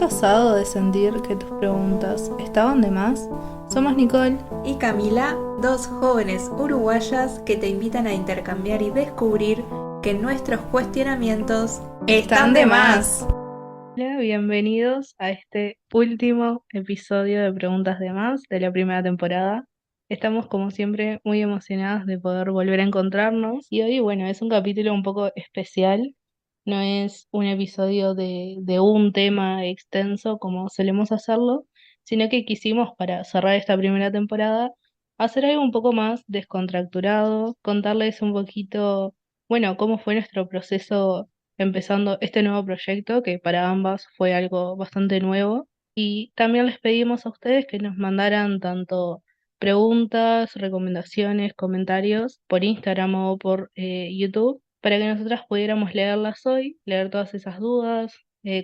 ¿Pasado de sentir que tus preguntas estaban de más? Somos Nicole y Camila, dos jóvenes uruguayas que te invitan a intercambiar y descubrir que nuestros cuestionamientos están están de de más. más. Hola, bienvenidos a este último episodio de Preguntas de Más de la primera temporada. Estamos como siempre muy emocionadas de poder volver a encontrarnos y hoy, bueno, es un capítulo un poco especial. No es un episodio de un tema extenso como solemos hacerlo, sino que quisimos para cerrar esta primera temporada hacer algo un poco más descontracturado, contarles un poquito, bueno, cómo fue nuestro proceso empezando este nuevo proyecto, que para ambas fue algo bastante nuevo. Y también les pedimos a ustedes que nos mandaran tanto preguntas, recomendaciones, comentarios por Instagram o por YouTube, para que nosotras pudiéramos leerlas hoy, leer todas esas dudas,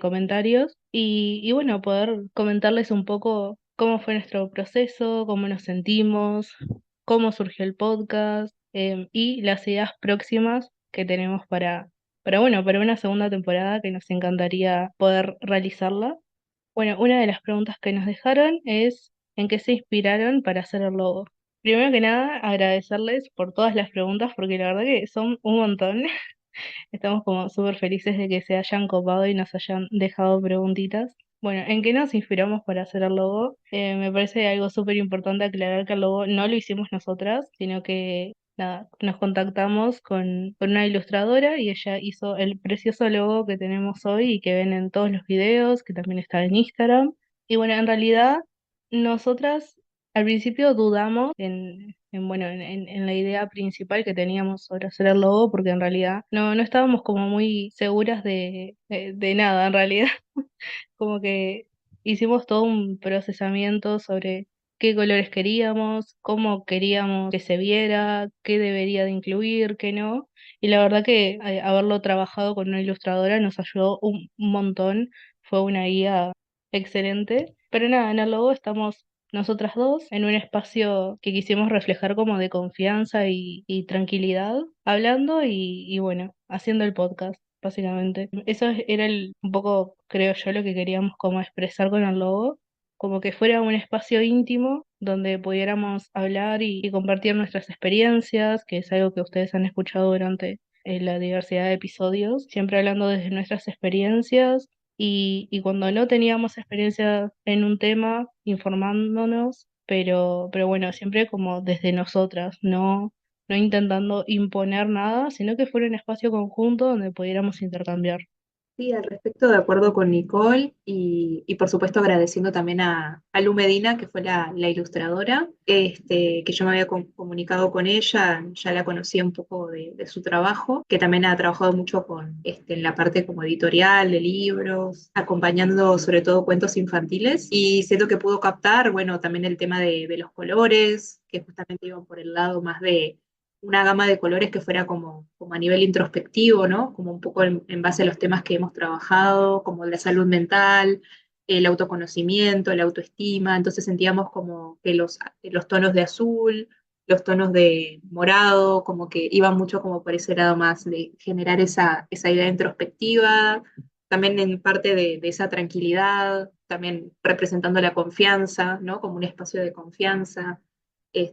comentarios y bueno, poder comentarles un poco cómo fue nuestro proceso, cómo nos sentimos, cómo surgió el podcast y las ideas próximas que tenemos pero bueno, para una segunda temporada que nos encantaría poder realizarla. Bueno, una de las preguntas que nos dejaron es ¿en qué se inspiraron para hacer el logo? Primero que nada, agradecerles por todas las preguntas porque la verdad que son un montón. Estamos como súper felices de que se hayan copado y nos hayan dejado preguntitas. Bueno, ¿en qué nos inspiramos para hacer el logo? Me parece algo súper importante aclarar que el logo no lo hicimos nosotras, sino que nada, nos contactamos con una ilustradora y ella hizo el precioso logo que tenemos hoy y que ven en todos los videos, que también está en Instagram. Y bueno, en realidad, nosotras al principio dudamos bueno, en la idea principal que teníamos sobre hacer el logo, porque en realidad no estábamos como muy seguras de nada, en realidad. Como que hicimos todo un procesamiento sobre qué colores queríamos, cómo queríamos que se viera, qué debería de incluir, qué no. Y la verdad que haberlo trabajado con una ilustradora nos ayudó un montón, fue una guía excelente. Pero nada, en el logo estamos nosotras dos en un espacio que quisimos reflejar como de confianza y tranquilidad, hablando y bueno, haciendo el podcast básicamente. Eso era un poco, creo yo, lo que queríamos como expresar con el logo, como que fuera un espacio íntimo donde pudiéramos hablar y compartir nuestras experiencias, que es algo que ustedes han escuchado durante la diversidad de episodios, siempre hablando desde nuestras experiencias y cuando no teníamos experiencia en un tema, informándonos, pero bueno, siempre como desde nosotras, no intentando imponer nada, sino que fuera un espacio conjunto donde pudiéramos intercambiar. Sí, al respecto de acuerdo con Nicole y por supuesto agradeciendo también a Lu Medina, que fue la ilustradora, que yo me había comunicado con ella, ya la conocía un poco de su trabajo, que también ha trabajado mucho en la parte como editorial de libros, acompañando sobre todo cuentos infantiles y siento que pudo captar, bueno, también el tema de los colores, que justamente iban por el lado más de una gama de colores que fuera como a nivel introspectivo, ¿no? Como un poco en base a los temas que hemos trabajado, como la salud mental, el autoconocimiento, la autoestima. Entonces sentíamos como que los tonos de azul, los tonos de morado, como que iban mucho como por ese lado más de generar esa idea introspectiva, también en parte de esa tranquilidad, también representando la confianza, ¿no? Como un espacio de confianza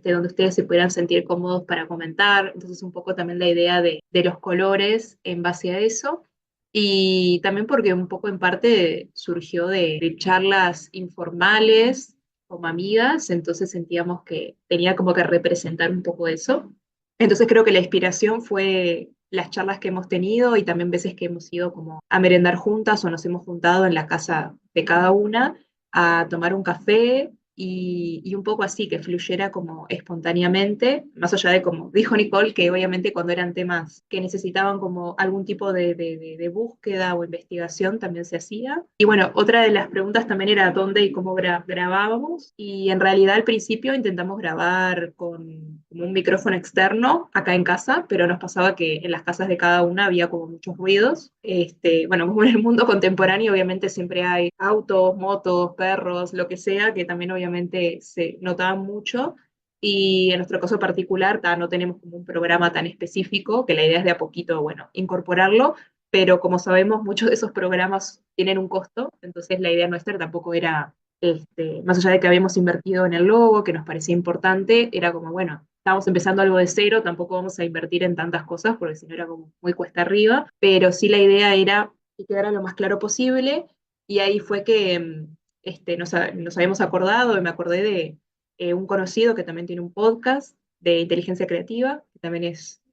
donde ustedes se pudieran sentir cómodos para comentar. Entonces, un poco también la idea de los colores en base a eso. Y también porque un poco en parte surgió de charlas informales como amigas, entonces sentíamos que tenía como que representar un poco eso. Entonces creo que la inspiración fue las charlas que hemos tenido y también veces que hemos ido como a merendar juntas o nos hemos juntado en la casa de cada una a tomar un café y un poco así, que fluyera como espontáneamente, más allá de como dijo Nicole, que obviamente cuando eran temas que necesitaban como algún tipo de búsqueda o investigación también se hacía. Y bueno, otra de las preguntas también era dónde y cómo grabábamos y en realidad al principio intentamos grabar con como un micrófono externo acá en casa, pero nos pasaba que en las casas de cada una había como muchos ruidos. Bueno, como en el mundo contemporáneo obviamente siempre hay autos, motos, perros, lo que sea, que también obviamente se notaban mucho. Y en nuestro caso particular, no tenemos como un programa tan específico, que la idea es de a poquito, bueno, incorporarlo, pero como sabemos, muchos de esos programas tienen un costo, entonces la idea nuestra tampoco era, más allá de que habíamos invertido en el logo, que nos parecía importante, era como, bueno, estamos empezando algo de cero, tampoco vamos a invertir en tantas cosas, porque si no era como muy cuesta arriba, pero sí la idea era que quedara lo más claro posible, y ahí fue que nos habíamos acordado, y me acordé de un conocido que también tiene un podcast de inteligencia creativa, que también es,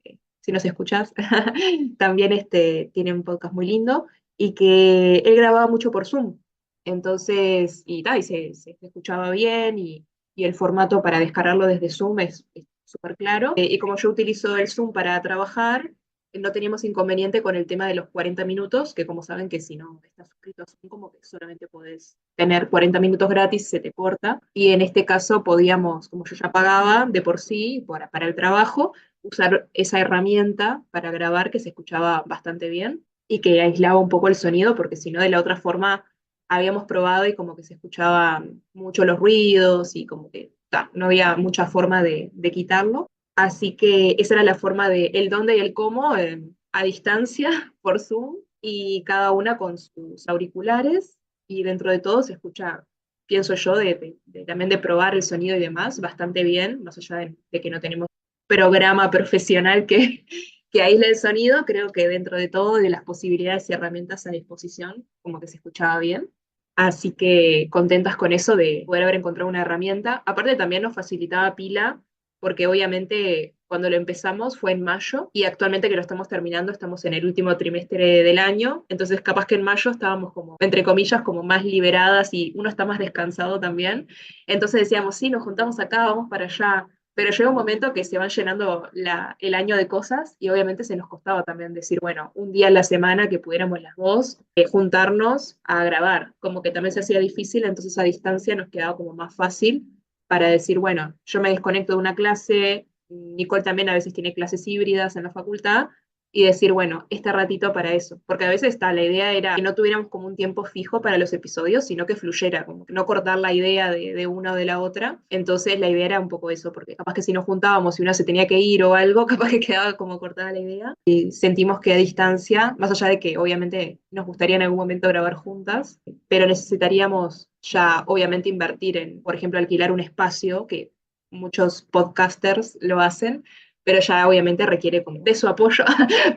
si nos escuchás, también tiene un podcast muy lindo, y que él grababa mucho por Zoom. Entonces, y se escuchaba bien, y el formato para descargarlo desde Zoom es súper claro. Y como yo utilizo el Zoom para trabajar, no teníamos inconveniente con el tema de los 40 minutos, que como saben que si no estás suscrito a Zoom, como que solamente podés tener 40 minutos gratis, se te corta. Y en este caso podíamos, como yo ya pagaba de por sí para el trabajo, usar esa herramienta para grabar que se escuchaba bastante bien y que aislaba un poco el sonido, porque si no, de la otra forma habíamos probado y como que se escuchaban mucho los ruidos y como que no había mucha forma de quitarlo. Así que esa era la forma de el dónde y el cómo a distancia por Zoom y cada una con sus auriculares y dentro de todo se escucha, pienso yo, también de probar el sonido y demás, bastante bien, más allá de que no tenemos programa profesional que aísle el sonido, creo que dentro de todo, de las posibilidades y herramientas a disposición, como que se escuchaba bien. Así que contentas con eso de poder haber encontrado una herramienta. Aparte también nos facilitaba pila, porque obviamente cuando lo empezamos fue en mayo y actualmente que lo estamos terminando estamos en el último trimestre del año, entonces capaz que en mayo estábamos como, entre comillas, como más liberadas y uno está más descansado también. Entonces decíamos, sí, nos juntamos acá, vamos para allá, pero llega un momento que se van llenando el año de cosas y obviamente se nos costaba también decir, bueno, un día a la semana que pudiéramos las dos juntarnos a grabar, como que también se hacía difícil, entonces a distancia nos quedaba como más fácil para decir, bueno, yo me desconecto de una clase, Nicole también a veces tiene clases híbridas en la facultad, y decir, bueno, este ratito para eso. Porque a veces la idea era que no tuviéramos como un tiempo fijo para los episodios, sino que fluyera, como que no cortar la idea de una o de la otra. Entonces la idea era un poco eso, porque capaz que si nos juntábamos y uno se tenía que ir o algo, capaz que quedaba como cortada la idea. Y sentimos que a distancia, más allá de que obviamente nos gustaría en algún momento grabar juntas, pero necesitaríamos ya obviamente invertir en, por ejemplo, alquilar un espacio, que muchos podcasters lo hacen, pero ya obviamente requiere como de su apoyo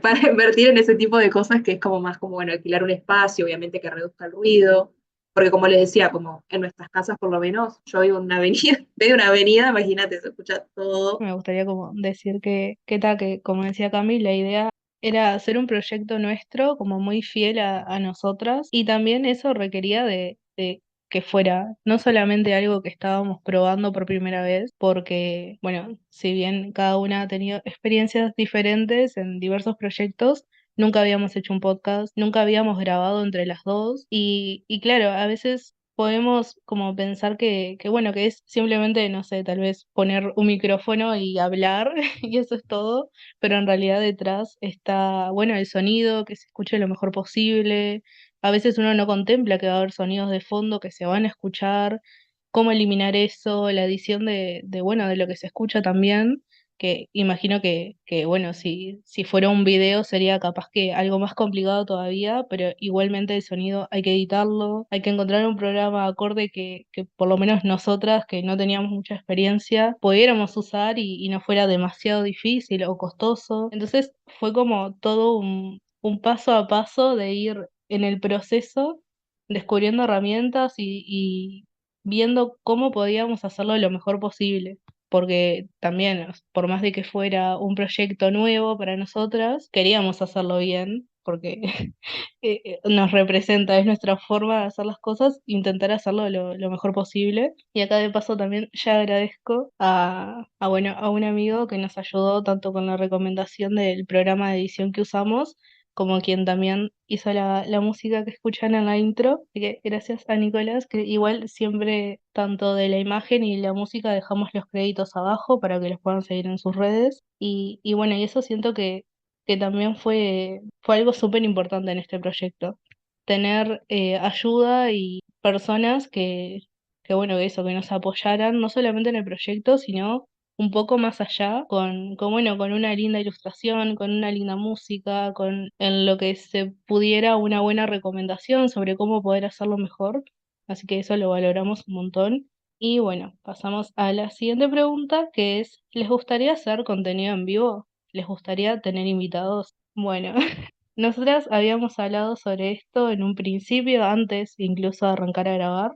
para invertir en ese tipo de cosas que es como más como, bueno, alquilar un espacio, obviamente que reduzca el ruido, porque como les decía, como en nuestras casas por lo menos, yo vivo en una avenida, de una avenida, imagínate, se escucha todo. Me gustaría como decir que como decía Cami, la idea era hacer un proyecto nuestro como muy fiel a nosotras y también eso requería de que fuera no solamente algo que estábamos probando por primera vez, porque, bueno, si bien cada una ha tenido experiencias diferentes en diversos proyectos, nunca habíamos hecho un podcast, nunca habíamos grabado entre las dos y claro, a veces podemos como pensar bueno, que es simplemente, no sé, tal vez poner un micrófono y hablar y eso es todo, pero en realidad detrás está, bueno, el sonido, que se escuche lo mejor posible. A veces uno no contempla que va a haber sonidos de fondo que se van a escuchar, cómo eliminar eso, la edición bueno, de lo que se escucha también. Que imagino bueno, si fuera un video sería capaz que algo más complicado todavía, pero igualmente el sonido hay que editarlo, hay que encontrar un programa acorde que por lo menos nosotras, que no teníamos mucha experiencia, pudiéramos usar y no fuera demasiado difícil o costoso. Entonces fue como todo un paso a paso de ir en el proceso, descubriendo herramientas y viendo cómo podíamos hacerlo lo mejor posible porque también, por más de que fuera un proyecto nuevo para nosotras, queríamos hacerlo bien, porque nos representa, es nuestra forma de hacer las cosas, intentar hacerlo lo mejor posible. Y acá de paso también ya agradezco bueno, a un amigo que nos ayudó tanto con la recomendación del programa de edición que usamos, como quien también hizo la música que escuchan en la intro. Así que gracias a Nicolás, que igual siempre tanto de la imagen y la música dejamos los créditos abajo para que los puedan seguir en sus redes. Y bueno, y eso siento que también fue algo súper importante en este proyecto. Tener ayuda y personas que bueno, que eso, que nos apoyaran, no solamente en el proyecto, sino un poco más allá, bueno, con una linda ilustración, con una linda música, con en lo que se pudiera una buena recomendación sobre cómo poder hacerlo mejor. Así que eso lo valoramos un montón. Y bueno, pasamos a la siguiente pregunta, que es, ¿les gustaría hacer contenido en vivo? ¿Les gustaría tener invitados? Bueno, nosotras habíamos hablado sobre esto en un principio, antes incluso de arrancar a grabar.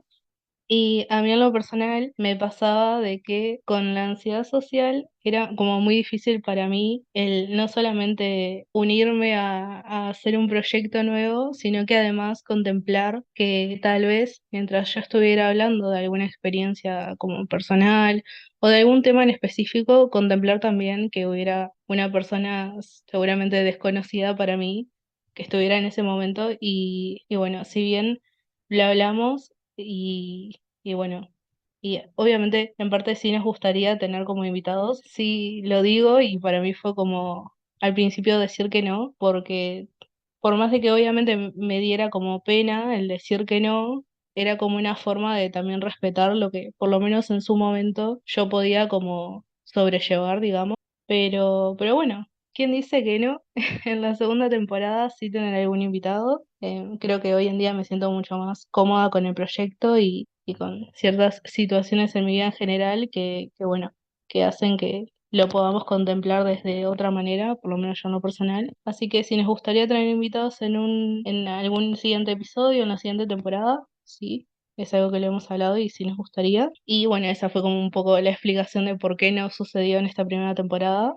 Y a mí en lo personal me pasaba de que con la ansiedad social era como muy difícil para mí el no solamente unirme a hacer un proyecto nuevo, sino que además contemplar que tal vez mientras yo estuviera hablando de alguna experiencia como personal o de algún tema en específico, contemplar también que hubiera una persona seguramente desconocida para mí que estuviera en ese momento y bueno, si bien lo hablamos y bueno, y obviamente en parte sí nos gustaría tener como invitados, sí lo digo y para mí fue como al principio decir que no, porque por más de que obviamente me diera como pena el decir que no, era como una forma de también respetar lo que por lo menos en su momento yo podía como sobrellevar, digamos. Pero bueno, ¿quién dice que no? En la segunda temporada sí tener algún invitado. Creo que hoy en día me siento mucho más cómoda con el proyecto y con ciertas situaciones en mi vida en general bueno, que hacen que lo podamos contemplar desde otra manera, por lo menos yo en lo personal. Así que si nos gustaría tener invitados en algún siguiente episodio, en la siguiente temporada, sí. Es algo que le hemos hablado y sí nos gustaría. Y bueno, esa fue como un poco la explicación de por qué no sucedió en esta primera temporada.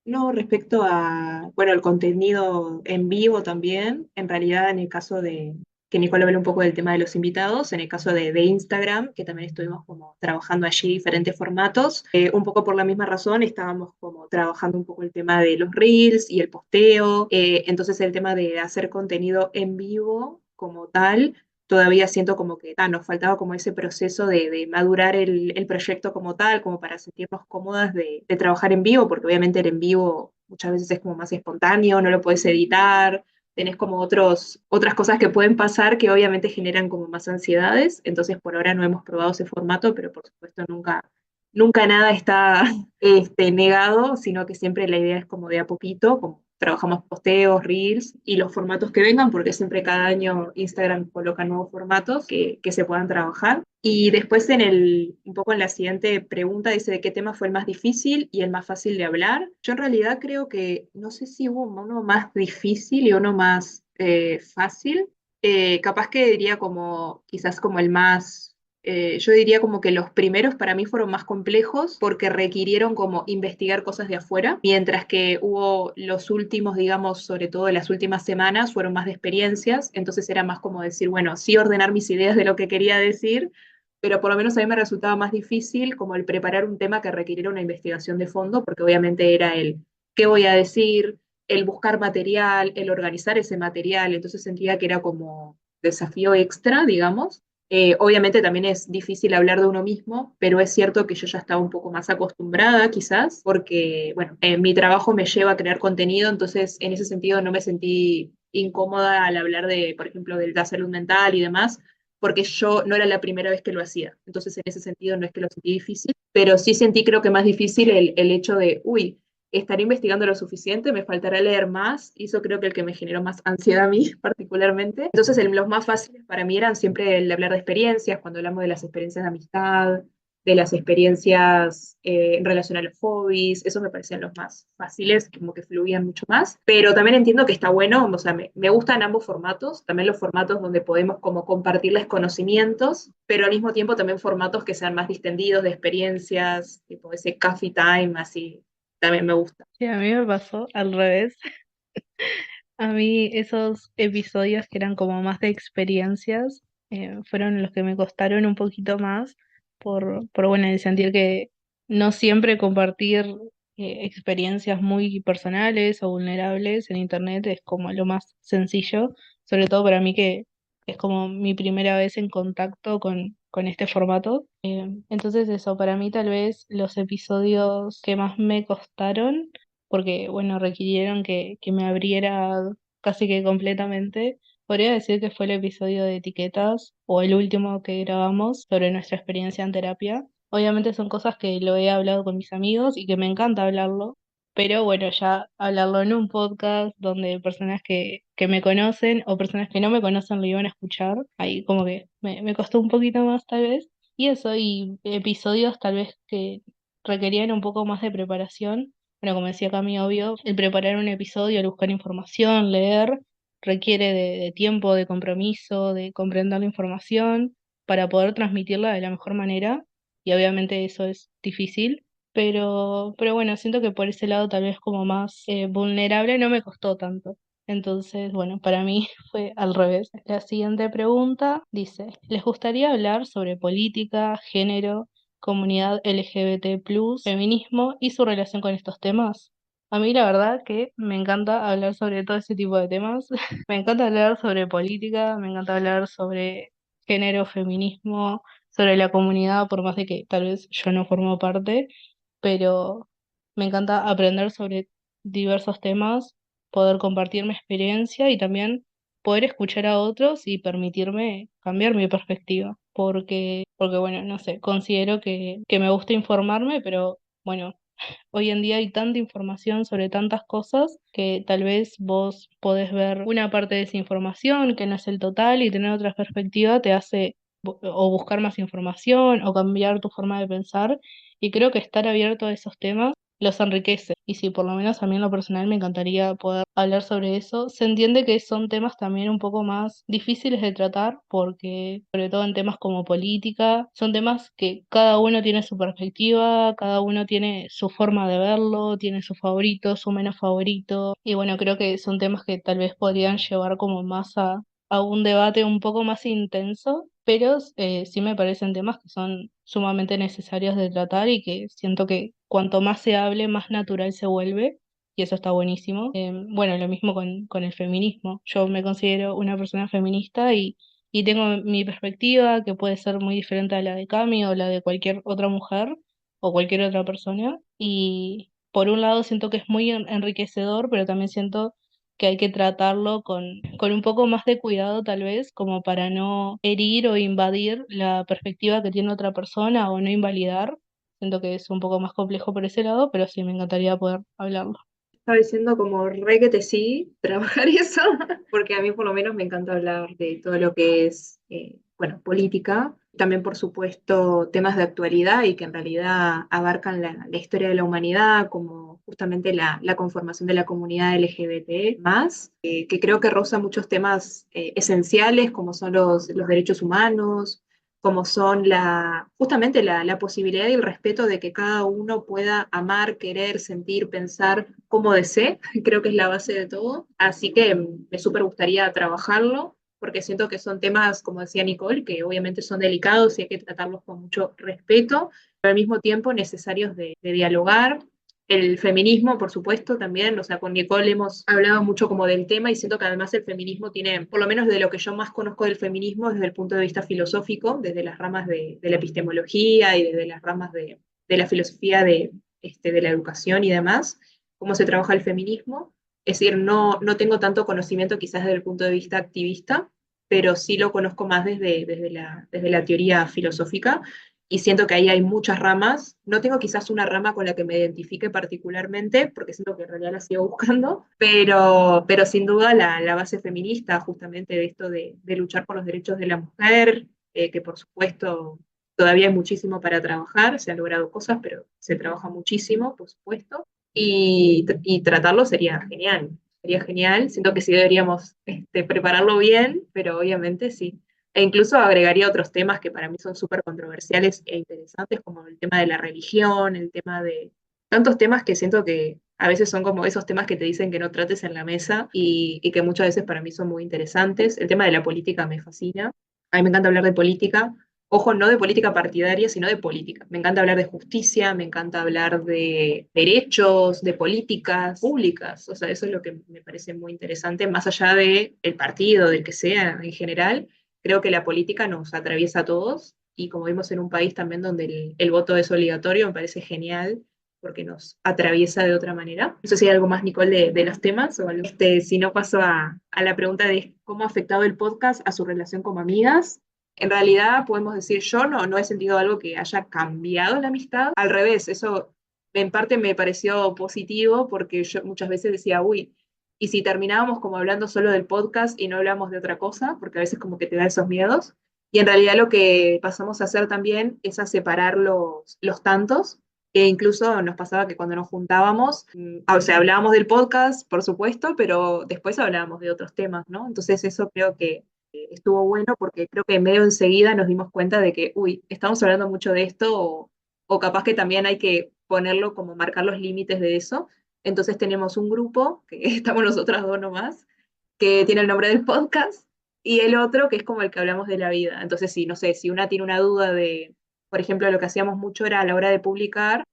No, respecto a, bueno, el contenido en vivo también, en realidad en el caso de, que Nicole habló un poco del tema de los invitados, en el caso de Instagram, que también estuvimos como trabajando allí diferentes formatos, un poco por la misma razón estábamos como trabajando un poco el tema de los reels y el posteo, entonces el tema de hacer contenido en vivo como tal todavía siento como que nos faltaba como ese proceso de madurar el proyecto como tal, como para sentirnos cómodas de trabajar en vivo, porque obviamente el en vivo muchas veces es como más espontáneo, no lo puedes editar, tenés como otras cosas que pueden pasar que obviamente generan como más ansiedades, entonces por ahora no hemos probado ese formato, pero por supuesto nunca nada está negado, sino que siempre la idea es como de a poquito, como trabajamos posteos, reels y los formatos que vengan, porque siempre cada año Instagram coloca nuevos formatos que se puedan trabajar. Y después un poco en la siguiente pregunta dice de qué tema fue el más difícil y el más fácil de hablar. Yo en realidad creo que no sé si hubo uno más difícil y uno más fácil. Capaz que diría como quizás como el más yo diría como que los primeros para mí fueron más complejos porque requirieron como investigar cosas de afuera, mientras que hubo los últimos, digamos, sobre todo las últimas semanas, fueron más de experiencias, entonces era más como decir, bueno, sí ordenar mis ideas de lo que quería decir, pero por lo menos a mí me resultaba más difícil como el preparar un tema que requiriera una investigación de fondo, porque obviamente era el qué voy a decir, el buscar material, el organizar ese material, entonces sentía que era como desafío extra, digamos. Obviamente también es difícil hablar de uno mismo, pero es cierto que yo ya estaba un poco más acostumbrada quizás, porque bueno, mi trabajo me lleva a crear contenido, entonces en ese sentido no me sentí incómoda al hablar de, por ejemplo, de la salud mental y demás, porque yo no era la primera vez que lo hacía. Entonces en ese sentido no es que lo sentí difícil, pero sí sentí creo que más difícil el hecho de, uy, estaré investigando lo suficiente, me faltará leer más, y eso creo que el que me generó más ansiedad a mí particularmente. Entonces, los más fáciles para mí eran siempre el hablar de experiencias, cuando hablamos de las experiencias de amistad, de las experiencias en relación a los hobbies, esos me parecían los más fáciles, como que fluían mucho más, pero también entiendo que está bueno, o sea, me gustan ambos formatos, también los formatos donde podemos como compartirles conocimientos, pero al mismo tiempo también formatos que sean más distendidos de experiencias, tipo ese coffee time, así, también me gusta. Sí, a mí me pasó al revés. A mí esos episodios que eran como más de experiencias fueron los que me costaron un poquito más por bueno, el sentir que no siempre compartir experiencias muy personales o vulnerables en internet es como lo más sencillo, sobre todo para mí que es como mi primera vez en contacto con este formato. Entonces eso, para mí tal vez los episodios que más me costaron porque, bueno, requirieron que me abriera casi que completamente. Podría decir que fue el episodio de etiquetas o el último que grabamos sobre nuestra experiencia en terapia. Obviamente son cosas que lo he hablado con mis amigos y que me encanta hablarlo, pero bueno, ya hablarlo en un podcast donde personas que me conocen o personas que no me conocen lo iban a escuchar, ahí como que me costó un poquito más tal vez. Y eso, y episodios tal vez que requerían un poco más de preparación. Bueno, como decía Cami, obvio, el preparar un episodio, el buscar información, leer, requiere de tiempo, de compromiso, de comprender la información para poder transmitirla de la mejor manera y obviamente eso es difícil, pero bueno, siento que por ese lado tal vez como más vulnerable no me costó tanto. Entonces, bueno, para mí fue al revés. La siguiente pregunta dice, ¿les gustaría hablar sobre política, género, comunidad LGBT+, feminismo y su relación con estos temas? A mí la verdad que me encanta hablar sobre todo ese tipo de temas. Me encanta hablar sobre política, me encanta hablar sobre género, feminismo, sobre la comunidad, por más de que tal vez yo no formo parte, pero me encanta aprender sobre diversos temas, poder compartir mi experiencia y también poder escuchar a otros y permitirme cambiar mi perspectiva, porque bueno, no sé, considero que me gusta informarme, pero bueno, hoy en día hay tanta información sobre tantas cosas que tal vez vos podés ver una parte de esa información que no es el total y tener otra perspectiva te hace o buscar más información o cambiar tu forma de pensar. Y creo que estar abierto a esos temas los enriquece. Y si por lo menos a mí en lo personal me encantaría poder hablar sobre eso, se entiende que son temas también un poco más difíciles de tratar porque, sobre todo en temas como política, son temas que cada uno tiene su perspectiva, cada uno tiene su forma de verlo, tiene su favorito, su menos favorito. Y bueno, creo que son temas que tal vez podrían llevar como más a un debate un poco más intenso, pero sí me parecen temas que son sumamente necesarios de tratar y que siento que cuanto más se hable, más natural se vuelve. Y eso está buenísimo. Bueno, lo mismo con el feminismo. Yo me considero una persona feminista y tengo mi perspectiva, que puede ser muy diferente a la de Cami o la de cualquier otra mujer o cualquier otra persona. Y por un lado siento que es muy enriquecedor, pero también siento que hay que tratarlo con un poco más de cuidado tal vez, como para no herir o invadir la perspectiva que tiene otra persona o no invalidar. Siento que es un poco más complejo por ese lado, pero sí me encantaría poder hablarlo. Estaba diciendo como re que te sí, trabajar eso, porque a mí por lo menos me encanta hablar de todo lo que es, bueno, política, también por supuesto temas de actualidad y que en realidad abarcan la historia de la humanidad, como justamente la conformación de la comunidad LGBT más, que creo que roza muchos temas esenciales como son los derechos humanos, como son justamente la posibilidad y el respeto de que cada uno pueda amar, querer, sentir, pensar como desee, creo que es la base de todo. Así que me súper gustaría trabajarlo, porque siento que son temas, como decía Nicole, que obviamente son delicados y hay que tratarlos con mucho respeto, pero al mismo tiempo necesarios de dialogar. El feminismo, por supuesto, también, o sea, con Nicole hemos hablado mucho como del tema y siento que además el feminismo tiene, por lo menos de lo que yo más conozco del feminismo desde el punto de vista filosófico, desde las ramas de la epistemología y desde las ramas de la filosofía de la educación y demás, cómo se trabaja el feminismo. Es decir, no tengo tanto conocimiento quizás desde el punto de vista activista, pero sí lo conozco más desde la teoría filosófica y siento que ahí hay muchas ramas. No tengo quizás una rama con la que me identifique particularmente, porque siento que en realidad la sigo buscando, pero sin duda la base feminista, justamente de esto de luchar por los derechos de la mujer, que por supuesto todavía hay muchísimo para trabajar, se han logrado cosas, pero se trabaja muchísimo, por supuesto, y tratarlo sería genial. Sería genial, siento que sí deberíamos prepararlo bien, pero obviamente sí. E incluso agregaría otros temas que para mí son súper controversiales e interesantes, como el tema de la religión, el tema de tantos temas que siento que a veces son como esos temas que te dicen que no trates en la mesa y que muchas veces para mí son muy interesantes. El tema de la política me fascina. A mí me encanta hablar de política. Ojo, no de política partidaria, sino de política. Me encanta hablar de justicia, me encanta hablar de derechos, de políticas públicas. O sea, eso es lo que me parece muy interesante, más allá de el partido, del que sea en general. Creo que la política nos atraviesa a todos y como vimos en un país también donde el voto es obligatorio, me parece genial porque nos atraviesa de otra manera. No sé si hay algo más, Nicole, de los temas o algo. Si no paso a la pregunta de cómo ha afectado el podcast a su relación como amigas. En realidad podemos decir, yo no he sentido algo que haya cambiado la amistad. Al revés, eso en parte me pareció positivo porque yo muchas veces decía, uy, ¿y si terminábamos como hablando solo del podcast y no hablamos de otra cosa? Porque a veces como que te da esos miedos. Y en realidad lo que pasamos a hacer también es a separar los tantos, que incluso nos pasaba que cuando nos juntábamos, o sea, hablábamos del podcast, por supuesto, pero después hablábamos de otros temas, ¿no? Entonces eso creo que estuvo bueno porque creo que medio enseguida nos dimos cuenta de que, uy, estamos hablando mucho de esto o capaz que también hay que ponerlo como marcar los límites de eso. Entonces tenemos un grupo, que estamos nosotras dos nomás, que tiene el nombre del podcast, y el otro que es como el que hablamos de la vida. Entonces, sí, no sé, si una tiene una duda de, por ejemplo, lo que hacíamos mucho era a la hora de publicar,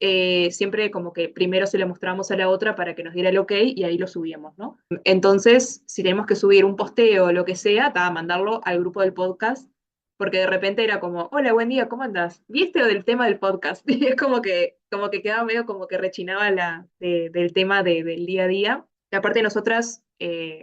siempre como que primero se le mostramos a la otra para que nos diera el ok y ahí lo subíamos, ¿no? Entonces, si tenemos que subir un posteo o lo que sea, mandarlo al grupo del podcast, porque de repente era como, hola, buen día, ¿cómo andás? ¿Viste o del tema del podcast? Y es como que quedaba medio como que rechinaba del tema del día a día. Y aparte nosotras,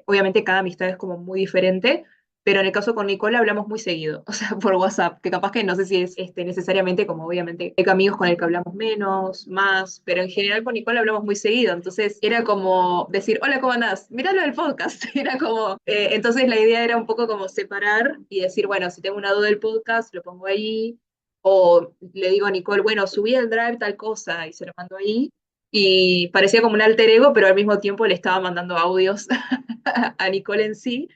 obviamente cada amistad es como muy diferente, pero en el caso con Nicole hablamos muy seguido, o sea, por WhatsApp, que capaz que no sé si es necesariamente como obviamente hay amigos con el que hablamos menos, más, pero en general con Nicole hablamos muy seguido, entonces era como decir, hola, ¿cómo andás? Mirá lo del podcast, era como, entonces la idea era un poco como separar y decir, bueno, si tengo una duda del podcast, lo pongo ahí, o le digo a Nicole, bueno, subí el drive tal cosa y se lo mando ahí, y parecía como un alter ego, pero al mismo tiempo le estaba mandando audios a Nicole en sí,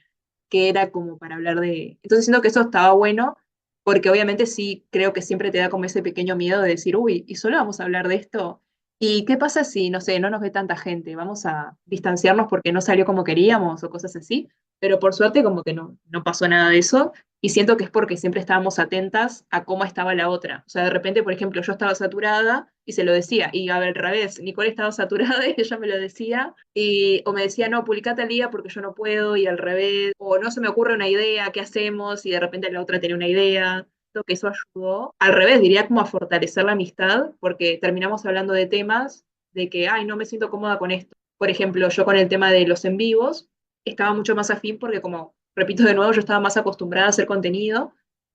que era como para hablar de... Entonces siento que eso estaba bueno, porque obviamente sí creo que siempre te da como ese pequeño miedo de decir, uy, ¿y solo vamos a hablar de esto? ¿Y qué pasa si, no sé, no nos ve tanta gente? ¿Vamos a distanciarnos porque no salió como queríamos o cosas así? Pero por suerte como que no pasó nada de eso. Y siento que es porque siempre estábamos atentas a cómo estaba la otra. O sea, de repente, por ejemplo, yo estaba saturada y se lo decía. Y a ver, al revés, Nicole estaba saturada y ella me lo decía. Y, o me decía, no, publicate al día porque yo no puedo. Y al revés. O no se me ocurre una idea, ¿qué hacemos? Y de repente la otra tenía una idea. Creo que eso ayudó. Al revés, diría como a fortalecer la amistad porque terminamos hablando de temas de que, ay, no me siento cómoda con esto. Por ejemplo, yo con el tema de los en vivos estaba mucho más afín porque como repito de nuevo, yo estaba más acostumbrada a hacer contenido.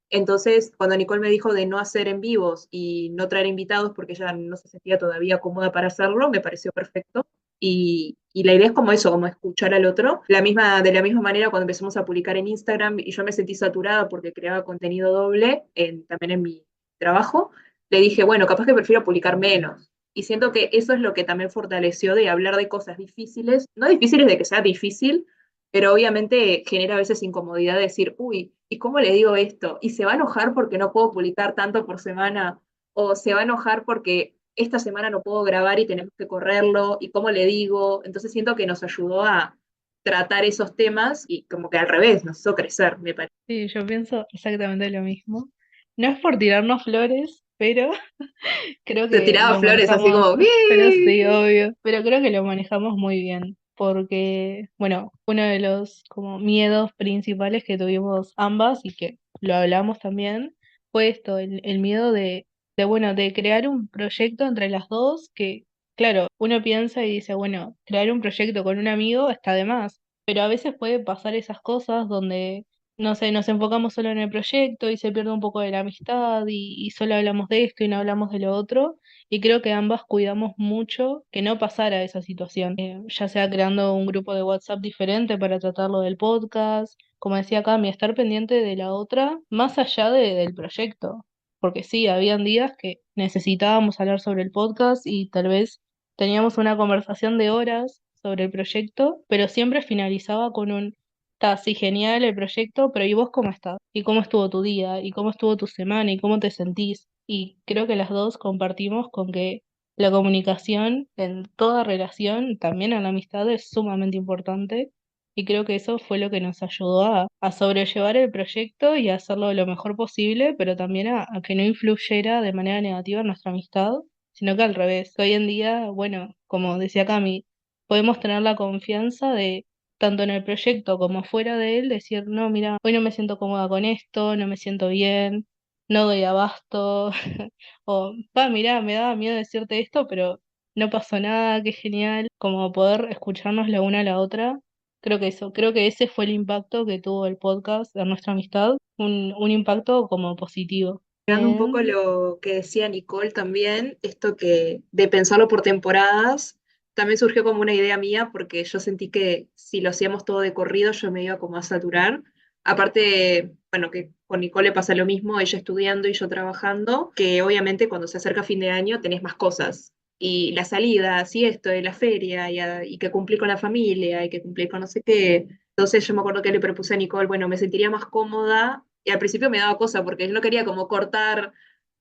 Entonces, cuando Nicole me dijo de no hacer en vivos y no traer invitados porque ella no se sentía todavía cómoda para hacerlo, me pareció perfecto. Y la idea es como eso, como escuchar al otro. De la misma manera, cuando empezamos a publicar en Instagram y yo me sentí saturada porque creaba contenido doble, también en mi trabajo, le dije, bueno, capaz que prefiero publicar menos. Y siento que eso es lo que también fortaleció de hablar de cosas difíciles, no difíciles de que sea difícil, pero obviamente genera a veces incomodidad decir, uy, ¿y cómo le digo esto? ¿Y se va a enojar porque no puedo publicar tanto por semana? ¿O se va a enojar porque esta semana no puedo grabar y tenemos que correrlo? ¿Y cómo le digo? Entonces siento que nos ayudó a tratar esos temas y como que al revés, nos hizo crecer, me parece. Sí, yo pienso exactamente lo mismo. No es por tirarnos flores, pero creo Te que tiraba lo flores así manejamos, como, pero sí, ¡bien! obvio, pero creo que lo manejamos muy bien, porque, bueno, uno de los como miedos principales que tuvimos ambas y que lo hablamos también fue esto, el miedo bueno, de crear un proyecto entre las dos que, claro, uno piensa y dice, bueno, crear un proyecto con un amigo está de más, pero a veces puede pasar esas cosas donde no sé, nos enfocamos solo en el proyecto y se pierde un poco de la amistad y solo hablamos de esto y no hablamos de lo otro. Y creo que ambas cuidamos mucho que no pasara esa situación, ya sea creando un grupo de WhatsApp diferente para tratarlo del podcast, como decía Cami, estar pendiente de la otra más allá del proyecto. Porque sí, habían días que necesitábamos hablar sobre el podcast y tal vez teníamos una conversación de horas sobre el proyecto, pero siempre finalizaba con un está así genial el proyecto, pero ¿y vos cómo estás? ¿Y cómo estuvo tu día? ¿Y cómo estuvo tu semana? ¿Y cómo te sentís? Y creo que las dos compartimos con que la comunicación en toda relación, también en la amistad, es sumamente importante. Y creo que eso fue lo que nos ayudó a sobrellevar el proyecto y a hacerlo lo mejor posible, pero también a que no influyera de manera negativa en nuestra amistad, sino que al revés. Que hoy en día, bueno, como decía Cami, podemos tener la confianza de tanto en el proyecto como fuera de él, decir, no, mira, hoy no me siento cómoda con esto, no me siento bien, no doy abasto, o, pa, mira, me daba miedo decirte esto, pero no pasó nada, qué genial, como poder escucharnos la una a la otra creo que ese fue el impacto que tuvo el podcast en nuestra amistad, un impacto como positivo. Mirando un poco lo que decía Nicole también, esto que de pensarlo por temporadas, también surgió como una idea mía porque yo sentí que si lo hacíamos todo de corrido yo me iba como a saturar. Aparte, bueno, que con Nicole le pasa lo mismo, ella estudiando y yo trabajando, que obviamente cuando se acerca fin de año tenés más cosas. Y las salidas y esto, y la feria, y que cumplir con la familia, y que cumplir con no sé qué. Entonces yo me acuerdo que le propuse a Nicole, bueno, me sentiría más cómoda y al principio me daba cosa porque él no quería como cortar,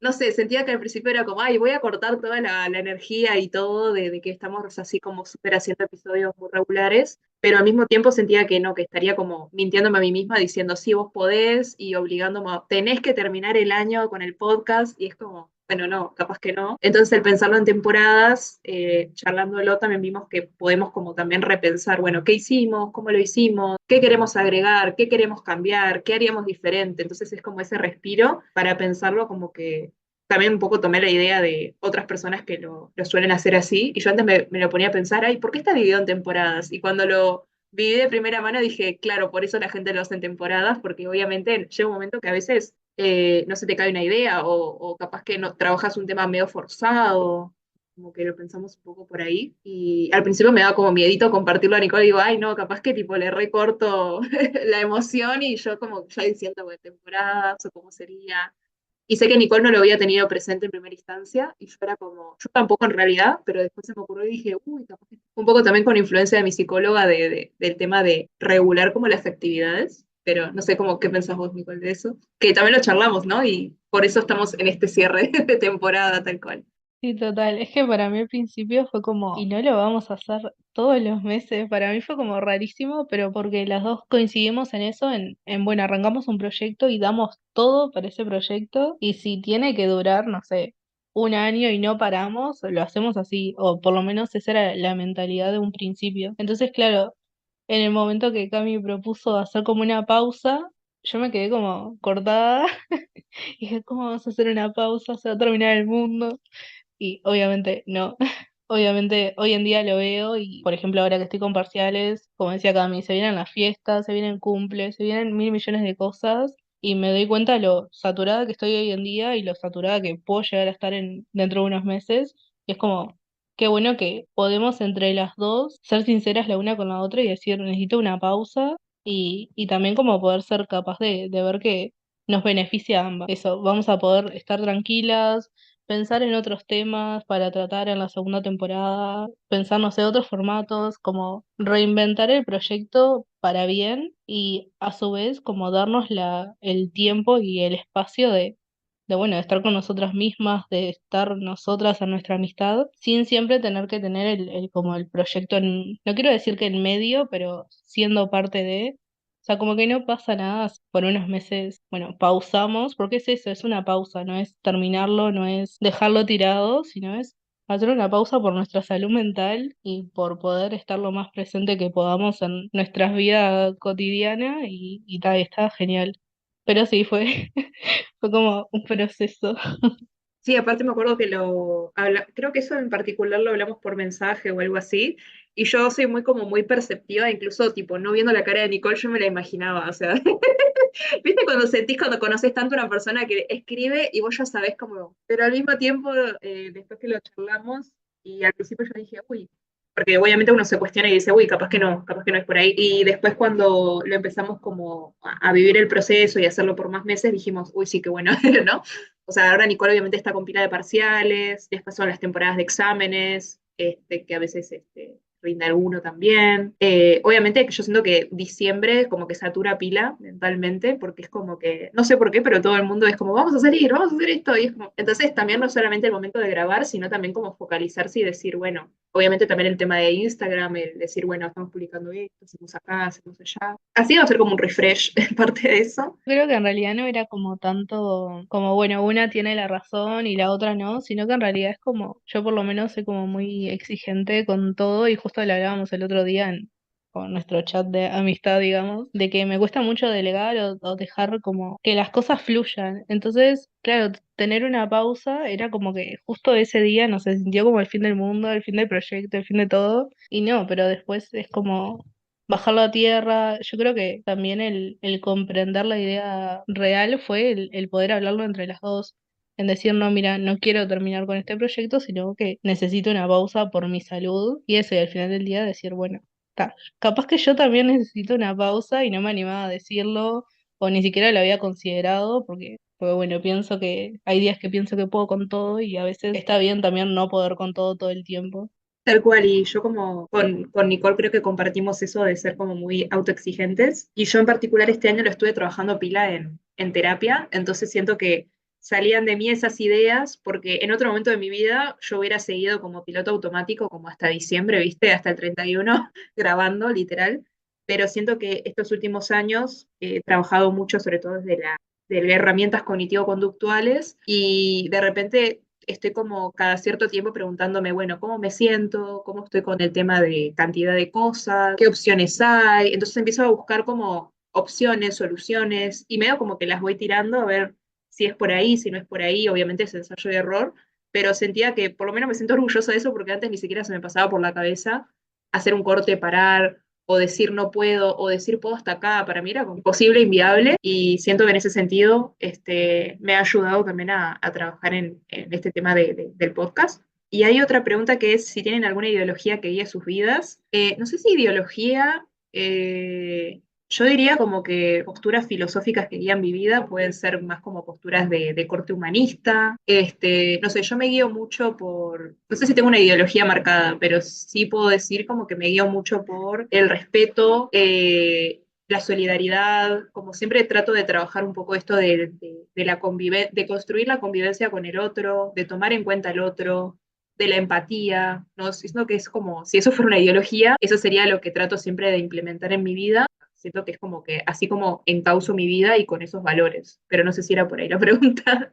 no sé, sentía que al principio era como, ay, voy a cortar toda la energía y todo de que estamos así como súper haciendo episodios muy regulares, pero al mismo tiempo sentía que no, que estaría como mintiéndome a mí misma diciendo, sí, vos podés y obligándome, tenés que terminar el año con el podcast y es como... Bueno, no, capaz que no. Entonces, el pensarlo en temporadas, charlándolo, también vimos que podemos como también repensar, bueno, ¿qué hicimos? ¿Cómo lo hicimos? ¿Qué queremos agregar? ¿Qué queremos cambiar? ¿Qué haríamos diferente? Entonces es como ese respiro para pensarlo como que también un poco tomé la idea de otras personas que lo suelen hacer así. Y yo antes me lo ponía a pensar, ay, ¿por qué está dividido en temporadas? Y cuando lo viví de primera mano dije, claro, por eso la gente lo hace en temporadas, porque obviamente llega un momento que a veces no se te cae una idea o capaz que no trabajas un tema medio forzado, como que lo pensamos un poco por ahí. Y al principio me daba como miedito compartirlo a Nicole y digo, ay, no, capaz que tipo le recorto la emoción y yo como ya diciendo, bueno, temporadas o cómo sería. Y sé que Nicole no lo había tenido presente en primera instancia y yo era como, yo tampoco en realidad, pero después se me ocurrió y dije, uy, capaz que... Un poco también con influencia de mi psicóloga del tema de regular como las actividades, pero no sé cómo, qué pensás vos, Nicole, de eso. Que también lo charlamos, ¿no? Y por eso estamos en este cierre de temporada tal cual. Sí, total. Es que para mí al principio fue como, y no lo vamos a hacer todos los meses. Para mí fue como rarísimo, pero porque las dos coincidimos en eso, bueno, arrancamos un proyecto y damos todo para ese proyecto. Y si tiene que durar, no sé, un año y no paramos, lo hacemos así. O por lo menos esa era la mentalidad de un principio. Entonces, claro, en el momento que Cami propuso hacer como una pausa, yo me quedé como cortada. Y dije, ¿cómo vamos a hacer una pausa? Se va a terminar el mundo. Y obviamente no. Obviamente hoy en día lo veo y, por ejemplo, ahora que estoy con parciales, como decía Cami, se vienen las fiestas, se vienen cumples, se vienen mil millones de cosas y me doy cuenta de lo saturada que estoy hoy en día y lo saturada que puedo llegar a estar dentro de unos meses. Y es como, qué bueno que podemos entre las dos ser sinceras la una con la otra y decir, necesito una pausa y también como poder ser capaz de ver que nos beneficia a ambas. Eso, vamos a poder estar tranquilas, pensar en otros temas para tratar en la segunda temporada, pensar, no sé, otros formatos, como reinventar el proyecto para bien y a su vez como darnos el tiempo y el espacio bueno, de estar con nosotras mismas, de estar nosotras en nuestra amistad, sin siempre tener que tener como el proyecto no quiero decir que en medio, pero siendo parte de... O sea, como que no pasa nada por unos meses, bueno, pausamos, porque es eso, es una pausa, no es terminarlo, no es dejarlo tirado, sino es hacer una pausa por nuestra salud mental y por poder estar lo más presente que podamos en nuestras vidas cotidianas y tal, está genial. Pero sí, fue, fue como un proceso. Sí, aparte me acuerdo que creo que eso en particular lo hablamos por mensaje o algo así, y yo soy muy como muy perceptiva, incluso tipo no viendo la cara de Nicole yo me la imaginaba, o sea, ¿viste cuando sentís cuando conoces tanto a una persona que escribe y vos ya sabés cómo, pero al mismo tiempo después que lo charlamos y al principio yo dije, uy, porque obviamente uno se cuestiona y dice, uy, capaz que no es por ahí, y después cuando lo empezamos como a vivir el proceso y hacerlo por más meses dijimos, uy, sí, qué bueno, ¿no? O sea, ahora Nicole obviamente está con pila de parciales, después son las temporadas de exámenes, que a veces rinde alguno también. Obviamente yo siento que diciembre como que satura pila mentalmente, porque es como que, no sé por qué, pero todo el mundo es como, vamos a salir, vamos a hacer esto. Y es como... Entonces también no solamente el momento de grabar, sino también como focalizarse y decir, bueno, obviamente también el tema de Instagram, el decir, bueno, estamos publicando esto, hacemos acá, hacemos allá. Así va a ser como un refresh en parte de eso. Creo que en realidad no era como tanto como, bueno, una tiene la razón y la otra no, sino que en realidad es como, yo por lo menos soy como muy exigente con todo y justo lo hablábamos el otro día con nuestro chat de amistad, digamos, de que me cuesta mucho delegar o dejar como que las cosas fluyan. Entonces, claro, tener una pausa era como que justo ese día no se sintió como el fin del mundo, el fin del proyecto, el fin de todo, y no, pero después es como bajarlo a tierra. Yo creo que también el comprender la idea real fue el poder hablarlo entre las dos, en decir, no, mira, no quiero terminar con este proyecto, sino que necesito una pausa por mi salud, y eso, y al final del día decir, bueno, está, capaz que yo también necesito una pausa y no me animaba a decirlo, o ni siquiera lo había considerado, porque bueno, pienso que hay días que pienso que puedo con todo y a veces está bien también no poder con todo el tiempo. Tal cual, y yo como con Nicole creo que compartimos eso de ser como muy autoexigentes, y yo en particular este año lo estuve trabajando pila en terapia, entonces siento que salían de mí esas ideas, porque en otro momento de mi vida yo hubiera seguido como piloto automático como hasta diciembre, ¿viste? Hasta el 31 grabando, literal, pero siento que estos últimos años he trabajado mucho, sobre todo de herramientas cognitivo-conductuales, y de repente estoy como cada cierto tiempo preguntándome, bueno, ¿cómo me siento? ¿Cómo estoy con el tema de cantidad de cosas? ¿Qué opciones hay? Entonces empiezo a buscar como opciones, soluciones, y medio como que las voy tirando a ver si es por ahí, si no es por ahí, obviamente es ensayo y error, pero sentía que por lo menos me siento orgullosa de eso porque antes ni siquiera se me pasaba por la cabeza hacer un corte, parar, o decir no puedo, o decir puedo hasta acá, para mí era como imposible, inviable, y siento que en ese sentido me ha ayudado también a trabajar en este tema del podcast. Y hay otra pregunta que es si tienen alguna ideología que guíe sus vidas. No sé si ideología, eh, yo diría como que posturas filosóficas que guían mi vida pueden ser más como posturas de corte humanista. No sé, yo me guío mucho por, no sé si tengo una ideología marcada, pero sí puedo decir como que me guío mucho por el respeto, la solidaridad, como siempre trato de trabajar un poco esto de la de construir la convivencia con el otro, de tomar en cuenta al otro, de la empatía, ¿no? Siento que es como, si eso fuera una ideología, eso sería lo que trato siempre de implementar en mi vida. Siento que es como que así como encauzo mi vida y con esos valores, pero no sé si era por ahí la pregunta.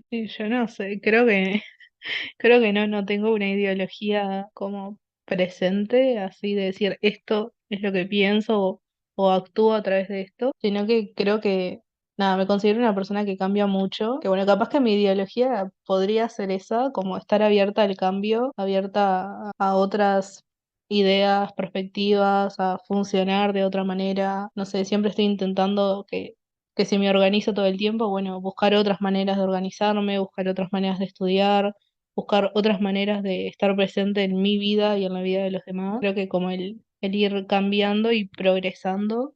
Y yo no sé, creo que no, no tengo una ideología como presente, así de decir esto es lo que pienso o actúo a través de esto, sino que creo que, nada, me considero una persona que cambia mucho, que bueno, capaz que mi ideología podría ser esa, como estar abierta al cambio, abierta a otras ideas, perspectivas, a funcionar de otra manera, no sé, siempre estoy intentando que si me organizo todo el tiempo, bueno, buscar otras maneras de organizarme, buscar otras maneras de estudiar, buscar otras maneras de estar presente en mi vida y en la vida de los demás. Creo que como el ir cambiando y progresando,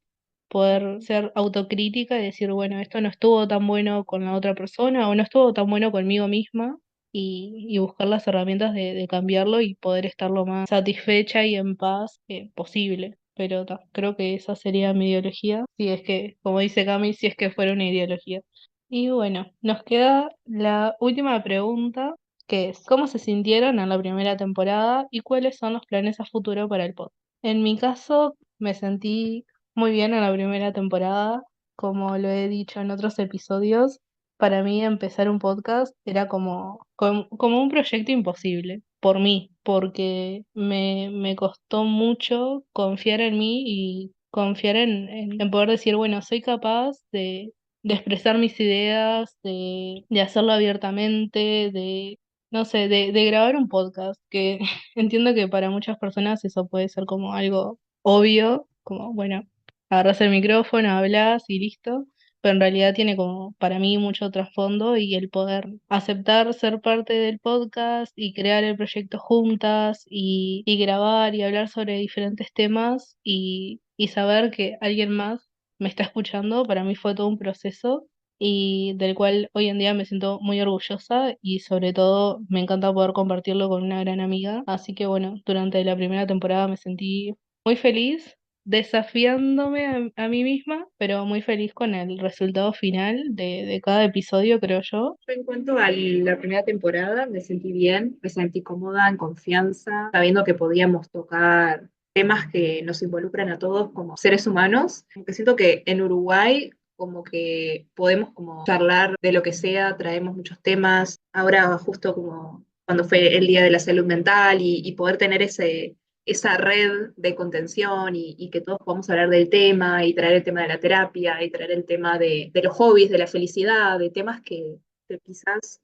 poder ser autocrítica y decir, bueno, esto no estuvo tan bueno con la otra persona o no estuvo tan bueno conmigo misma. Y buscar las herramientas de cambiarlo y poder estar lo más satisfecha y en paz posible. Pero creo que esa sería mi ideología, si es que, como dice Cami, si es que fuera una ideología. Y bueno, nos queda la última pregunta, que es ¿cómo se sintieron en la primera temporada y cuáles son los planes a futuro para el podcast? En mi caso, me sentí muy bien en la primera temporada, como lo he dicho en otros episodios. Para mí empezar un podcast era como un proyecto imposible, por mí, porque me costó mucho confiar en mí y confiar en poder decir, bueno, soy capaz de expresar mis ideas, de hacerlo abiertamente, no sé, de grabar un podcast, que entiendo que para muchas personas eso puede ser como algo obvio, como, bueno, agarras el micrófono, hablas y listo, pero en realidad tiene como para mí mucho trasfondo y el poder aceptar ser parte del podcast y crear el proyecto juntas y grabar y hablar sobre diferentes temas y saber que alguien más me está escuchando, para mí fue todo un proceso y del cual hoy en día me siento muy orgullosa y sobre todo me encanta poder compartirlo con una gran amiga. Así que bueno, durante la primera temporada me sentí muy feliz, desafiándome a mí misma, pero muy feliz con el resultado final de cada episodio, creo yo. Yo en cuanto a la primera temporada, me sentí bien, me sentí cómoda, en confianza, sabiendo que podíamos tocar temas que nos involucran a todos como seres humanos. Aunque siento que en Uruguay como que podemos como charlar de lo que sea, traemos muchos temas. Ahora justo como cuando fue el Día de la Salud Mental y poder tener esa red de contención y que todos podamos hablar del tema y traer el tema de la terapia y traer el tema de los hobbies, de la felicidad, de temas que quizás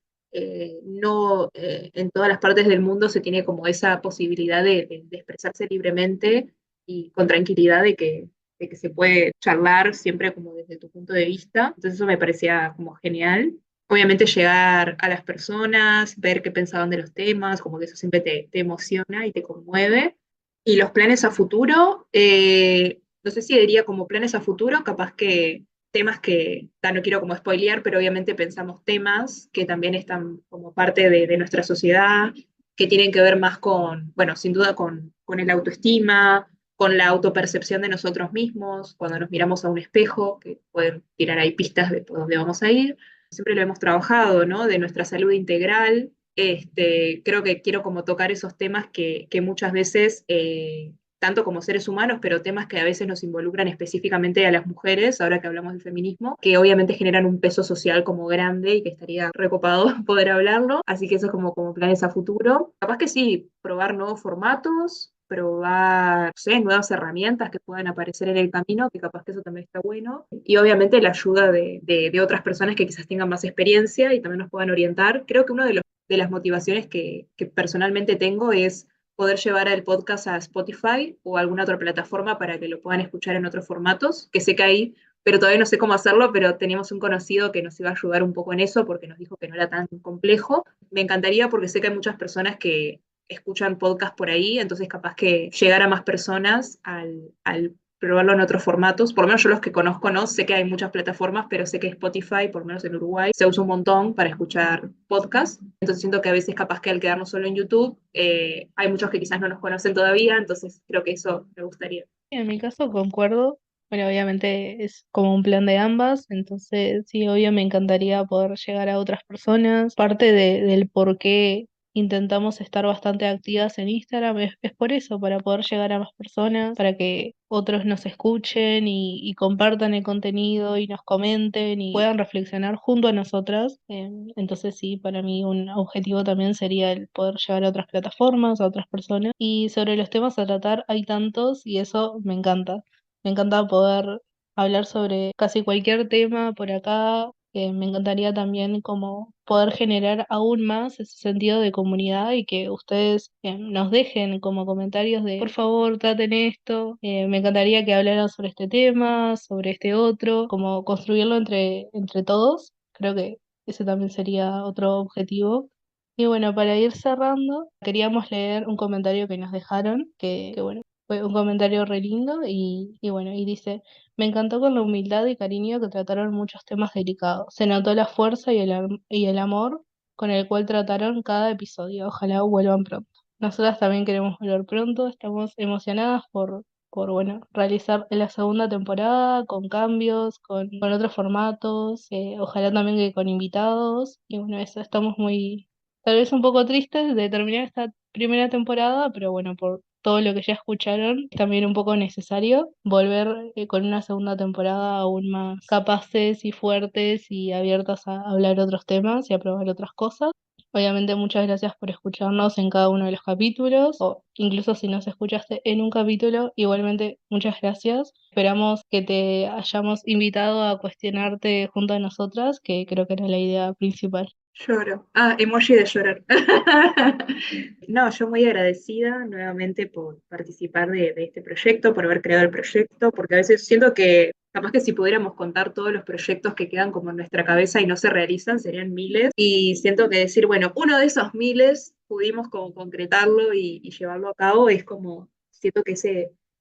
no en todas las partes del mundo se tiene como esa posibilidad de expresarse libremente y con tranquilidad de que se puede charlar siempre como desde tu punto de vista. Entonces eso me parecía como genial. Obviamente llegar a las personas, ver qué pensaban de los temas, como que eso siempre te emociona y te conmueve. Y los planes a futuro, no sé si diría como planes a futuro, capaz que temas que, no quiero como spoilear, pero obviamente pensamos temas que también están como parte de nuestra sociedad, que tienen que ver más con, bueno, sin duda con el autoestima, con la autopercepción de nosotros mismos, cuando nos miramos a un espejo, que pueden tirar ahí pistas de por dónde vamos a ir. Siempre lo hemos trabajado, ¿no? De nuestra salud integral. Creo que quiero como tocar esos temas que muchas veces, tanto como seres humanos, pero temas que a veces nos involucran específicamente a las mujeres, ahora que hablamos del feminismo, que obviamente generan un peso social como grande y que estaría recopado poder hablarlo. Así que eso es como planes a futuro. Capaz que sí, probar nuevos formatos, probar, no sé, nuevas herramientas que puedan aparecer en el camino, que capaz que eso también está bueno. Y obviamente la ayuda de otras personas que quizás tengan más experiencia y también nos puedan orientar. Creo que uno de las motivaciones que personalmente tengo es poder llevar el podcast a Spotify o alguna otra plataforma para que lo puedan escuchar en otros formatos, que sé que hay, pero todavía no sé cómo hacerlo, pero teníamos un conocido que nos iba a ayudar un poco en eso porque nos dijo que no era tan complejo. Me encantaría porque sé que hay muchas personas que escuchan podcast por ahí, entonces capaz que llegar a más personas al probarlo en otros formatos, por lo menos yo los que conozco no, sé que hay muchas plataformas, pero sé que Spotify, por lo menos en Uruguay, se usa un montón para escuchar podcast, entonces siento que a veces capaz que al quedarnos solo en YouTube, hay muchos que quizás no nos conocen todavía, entonces creo que eso me gustaría. En mi caso concuerdo, bueno, obviamente es como un plan de ambas, entonces sí, obvio me encantaría poder llegar a otras personas. Parte del por qué intentamos estar bastante activas en Instagram es por eso, para poder llegar a más personas, para que otros nos escuchen y compartan el contenido y nos comenten y puedan reflexionar junto a nosotras. Entonces sí, para mí un objetivo también sería el poder llegar a otras plataformas, a otras personas. Y sobre los temas a tratar hay tantos y eso me encanta. Me encanta poder hablar sobre casi cualquier tema por acá. Me encantaría también como poder generar aún más ese sentido de comunidad y que ustedes nos dejen como comentarios de, por favor, traten esto. Me encantaría que hablaran sobre este tema, sobre este otro, como construirlo entre todos. Creo que ese también sería otro objetivo. Y bueno, para ir cerrando, queríamos leer un comentario que nos dejaron, que bueno, fue un comentario re lindo y bueno, y dice, me encantó con la humildad y cariño que trataron muchos temas delicados. Se notó la fuerza y el amor con el cual trataron cada episodio. Ojalá vuelvan pronto. Nosotras también queremos volver pronto, estamos emocionadas por bueno, realizar la segunda temporada con cambios, con otros formatos, ojalá también que con invitados. Y bueno, eso, estamos muy, tal vez un poco tristes de terminar esta primera temporada, pero bueno, por todo lo que ya escucharon, también un poco necesario volver con una segunda temporada aún más capaces y fuertes y abiertas a hablar otros temas y a probar otras cosas. Obviamente muchas gracias por escucharnos en cada uno de los capítulos, o incluso si nos escuchaste en un capítulo, igualmente muchas gracias. Esperamos que te hayamos invitado a cuestionarte junto a nosotras, que creo que era la idea principal. Lloro. Ah, emoji de llorar. No, yo muy agradecida nuevamente por participar de este proyecto, por haber creado el proyecto, porque a veces siento que capaz que si pudiéramos contar todos los proyectos que quedan como en nuestra cabeza y no se realizan, serían miles. Y siento que decir, bueno, uno de esos miles pudimos como concretarlo y llevarlo a cabo, es como, siento que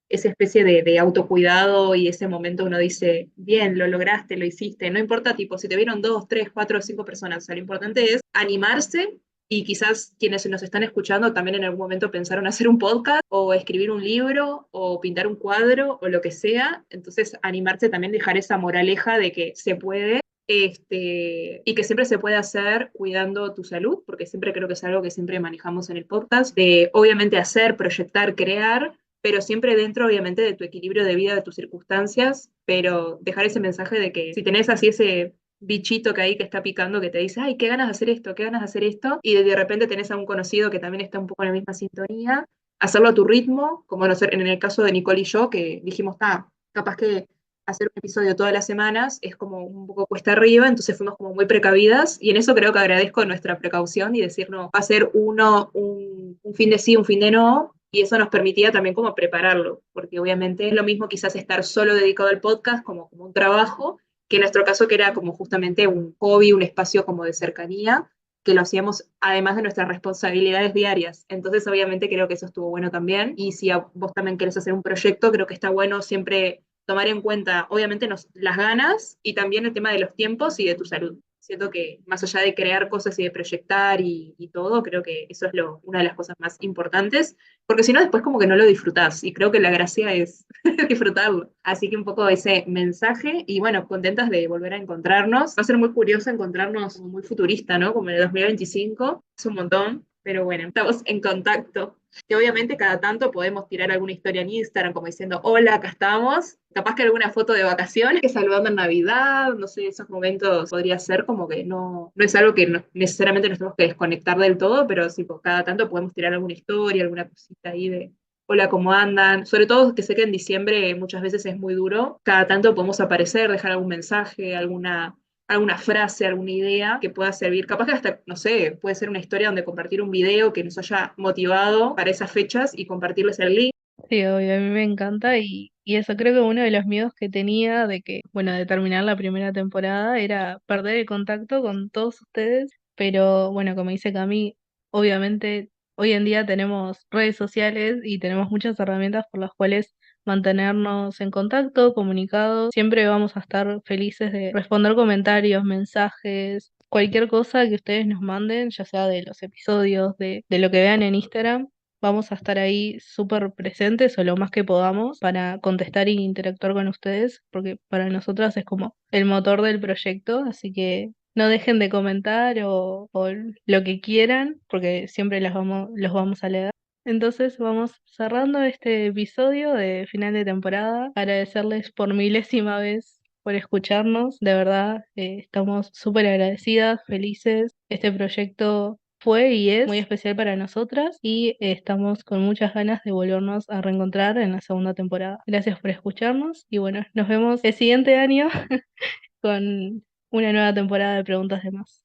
esa especie de autocuidado y ese momento uno dice, bien, lo lograste, lo hiciste, no importa tipo si te vieron dos, tres, cuatro o cinco personas, o sea, lo importante es animarse y quizás quienes nos están escuchando también en algún momento pensaron hacer un podcast o escribir un libro o pintar un cuadro o lo que sea, entonces animarse también, dejar esa moraleja de que se puede. Y que siempre se puede hacer cuidando tu salud, porque siempre creo que es algo que siempre manejamos en el podcast, de obviamente hacer, proyectar, crear, pero siempre dentro, obviamente, de tu equilibrio de vida, de tus circunstancias, pero dejar ese mensaje de que si tenés así ese bichito que ahí que está picando, que te dice, ay, qué ganas de hacer esto, qué ganas de hacer esto, y de repente tenés a un conocido que también está un poco en la misma sintonía, hacerlo a tu ritmo, como no sé, en el caso de Nicole y yo, que dijimos, está, capaz que hacer un episodio todas las semanas es como un poco cuesta arriba, entonces fuimos como muy precavidas y en eso creo que agradezco nuestra precaución y decir, no, va a ser un fin de sí, un fin de no, y eso nos permitía también como prepararlo, porque obviamente es lo mismo quizás estar solo dedicado al podcast como un trabajo, que en nuestro caso que era como justamente un hobby, un espacio como de cercanía, que lo hacíamos además de nuestras responsabilidades diarias. Entonces, obviamente, creo que eso estuvo bueno también. Y si vos también querés hacer un proyecto, creo que está bueno siempre tomar en cuenta, obviamente, las ganas y también el tema de los tiempos y de tu salud. Siento que más allá de crear cosas y de proyectar y todo, creo que eso es una de las cosas más importantes, porque si no, después como que no lo disfrutás. Y creo que la gracia es disfrutarlo. Así que un poco ese mensaje y bueno, contentas de volver a encontrarnos. Va a ser muy curioso encontrarnos como muy futurista, ¿no? Como en el 2025, es un montón, pero bueno, estamos en contacto. Que obviamente cada tanto podemos tirar alguna historia en Instagram como diciendo, hola, acá estamos. Capaz que alguna foto de vacaciones, que saludando en Navidad, no sé, esos momentos podría ser como que no es algo que necesariamente nos tenemos que desconectar del todo, pero sí, pues, cada tanto podemos tirar alguna historia, alguna cosita ahí de, hola, ¿cómo andan? Sobre todo que sé que en diciembre muchas veces es muy duro. Cada tanto podemos aparecer, dejar algún mensaje, alguna frase, alguna idea que pueda servir. Capaz que hasta, no sé, puede ser una historia donde compartir un video que nos haya motivado para esas fechas y compartirles el link. Sí, obvio, a mí me encanta y eso creo que uno de los miedos que tenía de que, bueno, de terminar la primera temporada era perder el contacto con todos ustedes, pero bueno, como dice Cami, obviamente hoy en día tenemos redes sociales y tenemos muchas herramientas por las cuales mantenernos en contacto, comunicados. Siempre vamos a estar felices de responder comentarios, mensajes, cualquier cosa que ustedes nos manden, ya sea de los episodios, de lo que vean en Instagram. Vamos a estar ahí súper presentes o lo más que podamos para contestar e interactuar con ustedes, porque para nosotras es como el motor del proyecto, así que no dejen de comentar o lo que quieran, porque siempre los vamos a leer. Entonces vamos cerrando este episodio de final de temporada. Agradecerles por milésima vez por escucharnos. De verdad, estamos súper agradecidas, felices. Este proyecto fue y es muy especial para nosotras y estamos con muchas ganas de volvernos a reencontrar en la segunda temporada. Gracias por escucharnos y bueno, nos vemos el siguiente año con una nueva temporada de Preguntas de Más.